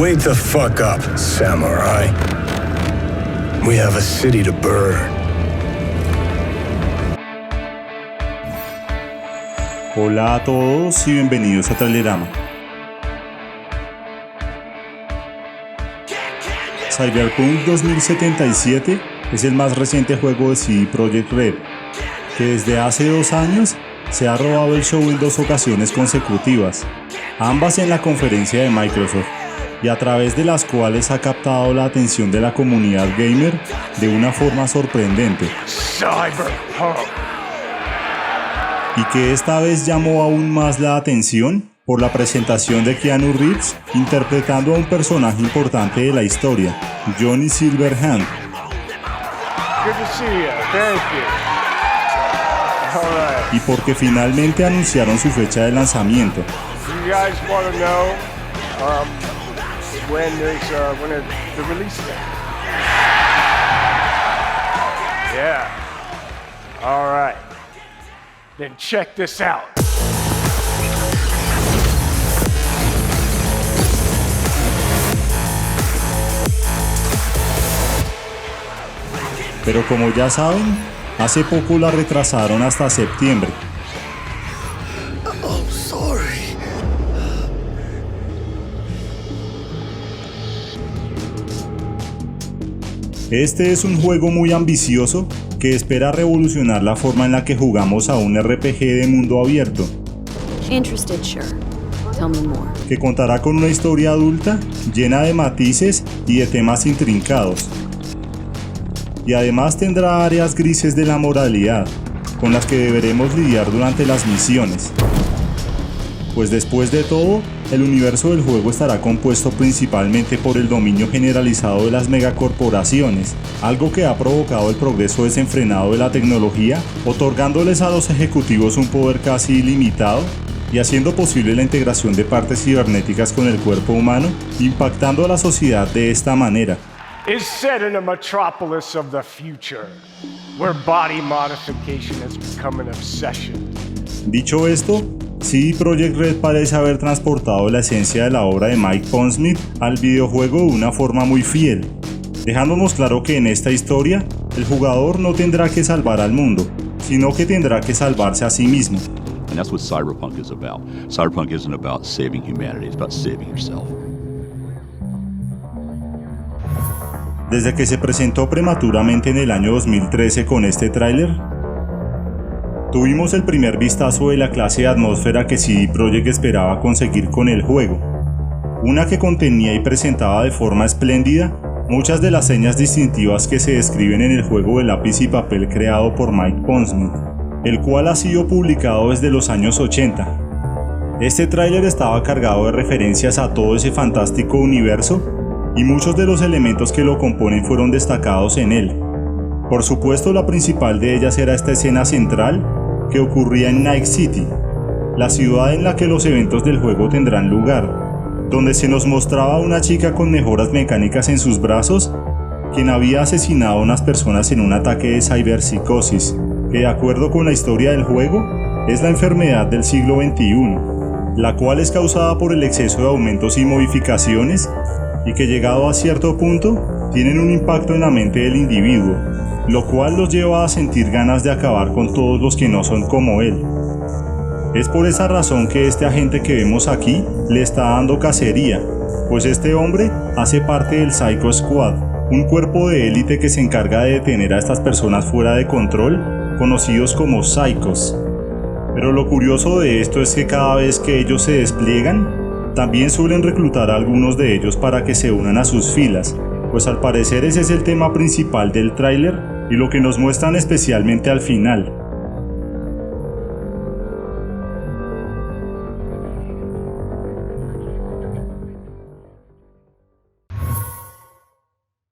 Wake the fuck up, samurai. We have a city to burn. Hola a todos y bienvenidos a Trailerama. Cyberpunk 2077 es el más reciente juego de CD Projekt Red, que desde hace 2 años se ha robado el show en 2 ocasiones consecutivas, ambas en la conferencia de Microsoft, y a través de las cuales ha captado la atención de la comunidad gamer de una forma sorprendente. Cyberpunk. Y que esta vez llamó aún más la atención por la presentación de Keanu Reeves interpretando a un personaje importante de la historia, Johnny Silverhand. Good to see you. Thank you. All right. Y porque finalmente anunciaron su fecha de lanzamiento. You guys want to know when the release date? Yeah. All right. Then check this out. Pero como ya saben, hace poco la retrasaron hasta septiembre. Oh, sorry. Este es un juego muy ambicioso que espera revolucionar la forma en la que jugamos a un RPG de mundo abierto. Interested, sure. Tell me more. Que contará con una historia adulta llena de matices y de temas intrincados. Y además tendrá áreas grises de la moralidad, con las que deberemos lidiar durante las misiones. Pues después de todo, el universo del juego estará compuesto principalmente por el dominio generalizado de las megacorporaciones, algo que ha provocado el progreso desenfrenado de la tecnología, otorgándoles a los ejecutivos un poder casi ilimitado y haciendo posible la integración de partes cibernéticas con el cuerpo humano, impactando a la sociedad de esta manera. Is set in a metropolis of the future, where body modification has become an obsession. Dicho esto, CD Projekt Red parece haber transportado la esencia de la obra de Mike Pondsmith al videojuego de una forma muy fiel, dejándonos claro que en esta historia, el jugador no tendrá que salvar al mundo, sino que tendrá que salvarse a sí mismo. And that's what Cyberpunk is about. Cyberpunk isn't about saving humanity, it's about saving yourself. Desde que se presentó prematuramente en el año 2013 con este tráiler, tuvimos el primer vistazo de la clase de atmósfera que CD Projekt esperaba conseguir con el juego, una que contenía y presentaba de forma espléndida muchas de las señas distintivas que se describen en el juego de lápiz y papel creado por Mike Pondsmith, el cual ha sido publicado desde los años 80. Este tráiler estaba cargado de referencias a todo ese fantástico universo y muchos de los elementos que lo componen fueron destacados en él. Por supuesto, la principal de ellas era esta escena central que ocurría en Night City, la ciudad en la que los eventos del juego tendrán lugar, donde se nos mostraba a una chica con mejoras mecánicas en sus brazos, quien había asesinado a unas personas en un ataque de ciberpsicosis, que de acuerdo con la historia del juego, es la enfermedad del siglo XXI, la cual es causada por el exceso de aumentos y modificaciones, y que llegado a cierto punto, tienen un impacto en la mente del individuo, lo cual los lleva a sentir ganas de acabar con todos los que no son como él. Es por esa razón que este agente que vemos aquí le está dando cacería, pues este hombre hace parte del Psycho Squad, un cuerpo de élite que se encarga de detener a estas personas fuera de control, conocidos como Psychos. Pero lo curioso de esto es que cada vez que ellos se despliegan, también suelen reclutar a algunos de ellos para que se unan a sus filas, pues al parecer ese es el tema principal del tráiler y lo que nos muestran especialmente al final.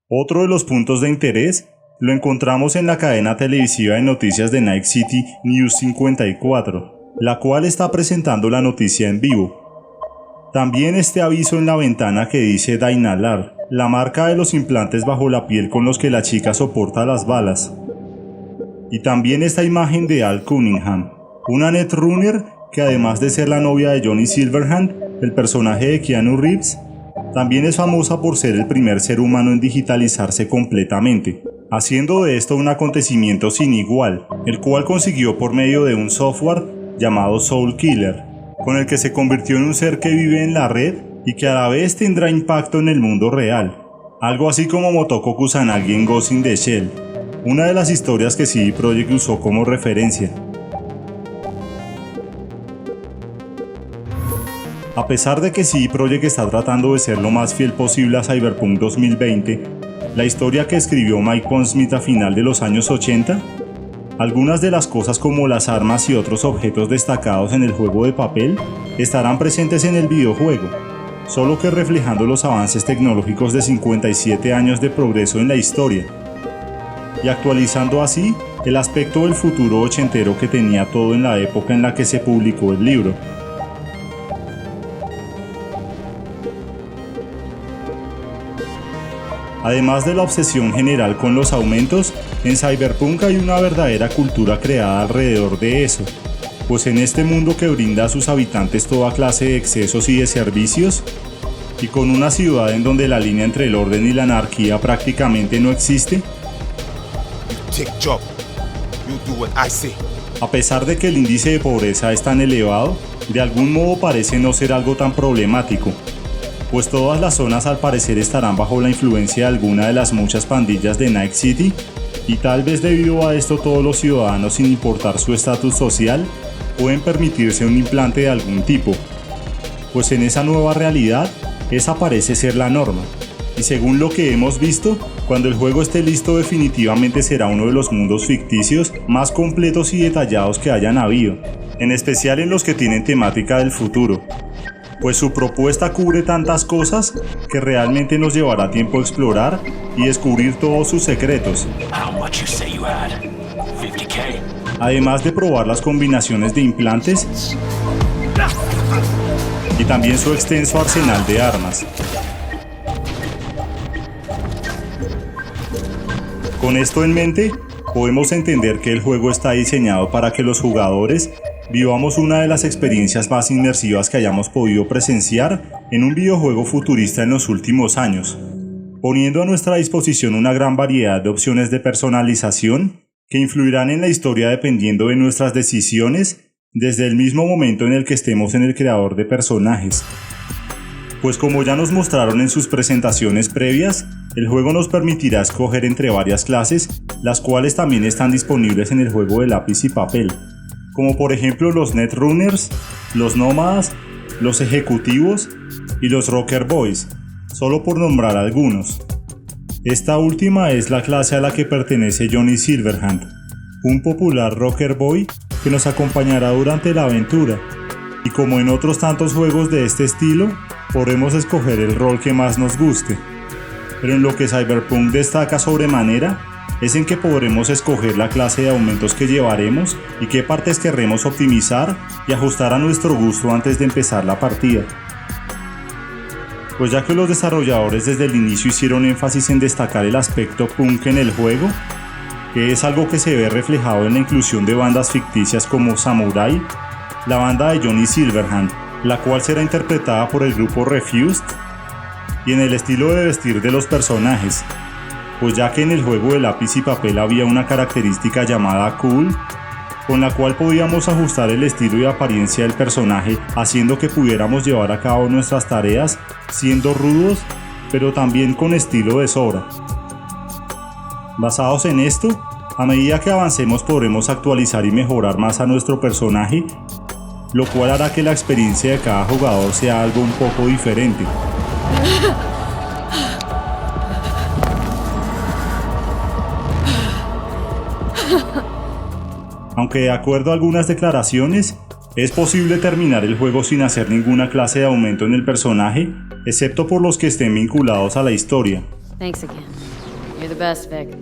Otro de los puntos de interés lo encontramos en la cadena televisiva de noticias de Night City News 54, la cual está presentando la noticia en vivo. También este aviso en la ventana que dice Dynalar, la marca de los implantes bajo la piel con los que la chica soporta las balas. Y también esta imagen de Al Cunningham, una netrunner que además de ser la novia de Johnny Silverhand, el personaje de Keanu Reeves, También es famosa por ser el primer ser humano en digitalizarse completamente, haciendo de esto un acontecimiento sin igual, el cual consiguió por medio de un software llamado Soul Killer, con el que se convirtió en un ser que vive en la red y que a la vez tendrá impacto en el mundo real, algo así como Motoko Kusanagi en Ghost in the Shell, una de las historias que CD Projekt usó como referencia. A pesar de que CD Projekt está tratando de ser lo más fiel posible a Cyberpunk 2020, la historia que escribió Mike Pondsmith a final de los años 80, algunas de las cosas como las armas y otros objetos destacados en el juego de papel estarán presentes en el videojuego, solo que reflejando los avances tecnológicos de 57 años de progreso en la historia, y actualizando así el aspecto del futuro ochentero que tenía todo en la época en la que se publicó el libro. Además de la obsesión general con los aumentos, en Cyberpunk hay una verdadera cultura creada alrededor de eso, pues en este mundo que brinda a sus habitantes toda clase de excesos y de servicios, y con una ciudad en donde la línea entre el orden y la anarquía prácticamente no existe, a pesar de que el índice de pobreza es tan elevado, de algún modo parece no ser algo tan problemático, pues todas las zonas al parecer estarán bajo la influencia de alguna de las muchas pandillas de Night City, y tal vez debido a esto todos los ciudadanos, sin importar su estatus social, pueden permitirse un implante de algún tipo, pues en esa nueva realidad, esa parece ser la norma, y según lo que hemos visto, cuando el juego esté listo definitivamente será uno de los mundos ficticios más completos y detallados que hayan habido, en especial en los que tienen temática del futuro, pues su propuesta cubre tantas cosas que realmente nos llevará tiempo explorar y descubrir todos sus secretos. Además de probar las combinaciones de implantes y también su extenso arsenal de armas. Con esto en mente, podemos entender que el juego está diseñado para que los jugadores vivamos una de las experiencias más inmersivas que hayamos podido presenciar en un videojuego futurista en los últimos años, poniendo a nuestra disposición una gran variedad de opciones de personalización que influirán en la historia dependiendo de nuestras decisiones desde el mismo momento en el que estemos en el creador de personajes. Pues como ya nos mostraron en sus presentaciones previas, el juego nos permitirá escoger entre varias clases, las cuales también están disponibles en el juego de lápiz y papel, como por ejemplo los Netrunners, los Nómadas, los Ejecutivos y los Rocker Boys, solo por nombrar algunos. Esta última es la clase a la que pertenece Johnny Silverhand, un popular Rocker Boy que nos acompañará durante la aventura, y como en otros tantos juegos de este estilo, podremos escoger el rol que más nos guste. Pero en lo que Cyberpunk destaca sobremanera es en que podremos escoger la clase de aumentos que llevaremos y qué partes querremos optimizar y ajustar a nuestro gusto antes de empezar la partida. Pues ya que los desarrolladores desde el inicio hicieron énfasis en destacar el aspecto punk en el juego, que es algo que se ve reflejado en la inclusión de bandas ficticias como Samurai, la banda de Johnny Silverhand, la cual será interpretada por el grupo Refused, y en el estilo de vestir de los personajes, pues ya que en el juego de lápiz y papel había una característica llamada Cool, con la cual podíamos ajustar el estilo y apariencia del personaje, haciendo que pudiéramos llevar a cabo nuestras tareas siendo rudos, pero también con estilo de sobra. Basados en esto, a medida que avancemos podremos actualizar y mejorar más a nuestro personaje, lo cual hará que la experiencia de cada jugador sea algo un poco diferente. Aunque de acuerdo a algunas declaraciones, es posible terminar el juego sin hacer ninguna clase de aumento en el personaje, excepto por los que estén vinculados a la historia. Thanks again. You're the best, Vic.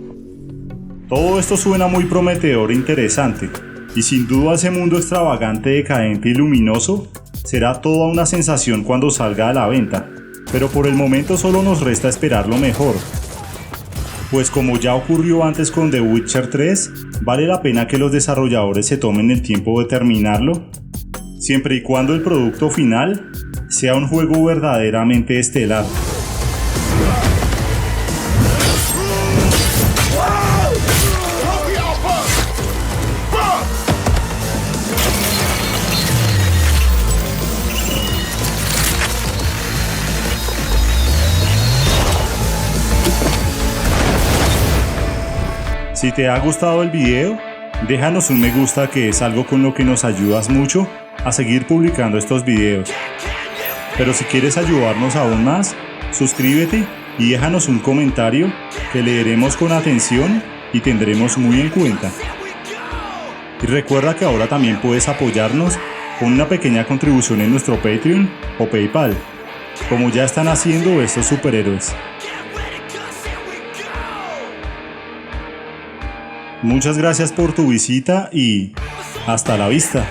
Todo esto suena muy prometedor e interesante, y sin duda ese mundo extravagante, decadente y luminoso será toda una sensación cuando salga a la venta, pero por el momento solo nos resta esperar lo mejor. Pues como ya ocurrió antes con The Witcher 3, vale la pena que los desarrolladores se tomen el tiempo de terminarlo, siempre y cuando el producto final sea un juego verdaderamente estelar. Si te ha gustado el video, déjanos un me gusta, que es algo con lo que nos ayudas mucho a seguir publicando estos videos. Pero si quieres ayudarnos aún más, suscríbete y déjanos un comentario que leeremos con atención y tendremos muy en cuenta. Y recuerda que ahora también puedes apoyarnos con una pequeña contribución en nuestro Patreon o PayPal, como ya están haciendo estos superhéroes. Muchas gracias por tu visita y hasta la vista.